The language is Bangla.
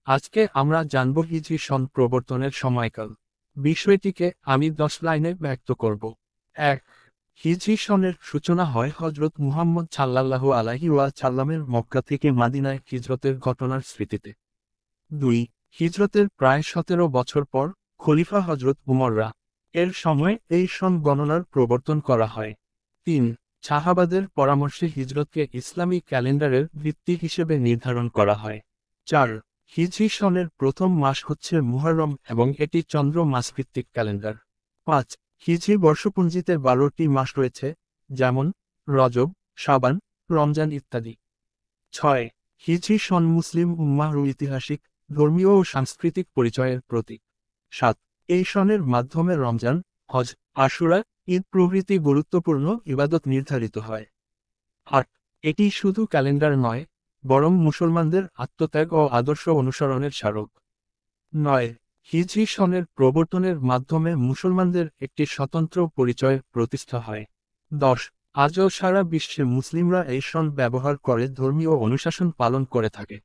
আজকে আমরা জানব হিজরি সন প্রবর্তনের সময়কাল। বিষয়টিকে আমি 10 লাইনে ব্যক্ত করব। 1. হিজরি সনের সূচনা হয় হজরত মুহাম্মদ সাল্লাল্লাহু আলাইহি ওয়াসাল্লামের মক্কা থেকে মাদিনায় হিজরতের ঘটনার স্মৃতিতে। 2. হিজরতের প্রায় 17 বছর পর খলিফা হজরত উমররা এর সময় এই সন গণনার প্রবর্তন করা হয়। 3. সাহাবাদের পরামর্শে হিজরতকে ইসলামী ক্যালেন্ডারের ভিত্তি হিসেবে নির্ধারণ করা হয়। 4. হিজরি সনের প্রথম মাস হচ্ছে মুহররম এবং এটি চন্দ্র মাসভিত্তিক ক্যালেন্ডার। 5. হিজরি বর্ষপঞ্জিতে 12টি মাস রয়েছে, যেমন রজব, শাবান, রমজান ইত্যাদি। 6. হিজরি সন মুসলিম উম্মাহর ঐতিহাসিক, ধর্মীয় ও সাংস্কৃতিক পরিচয়ের প্রতীক। 7. এই সনের মাধ্যমে রমজান, হজ, আশুরা, ঈদ প্রভৃতি গুরুত্বপূর্ণ ইবাদত নির্ধারিত হয়। 8. এটি শুধু ক্যালেন্ডার নয়, বরং মুসলমানদের আত্মত্যাগ ও আদর্শ অনুসরণের স্মারক। 9. হিজরি সনের প্রবর্তনের মাধ্যমে মুসলমানদের একটি স্বতন্ত্র পরিচয় প্রতিষ্ঠা হয়। 10. আজও সারা বিশ্বে মুসলিমরা এই সন ব্যবহার করে ধর্মীয় অনুশাসন পালন করে থাকে।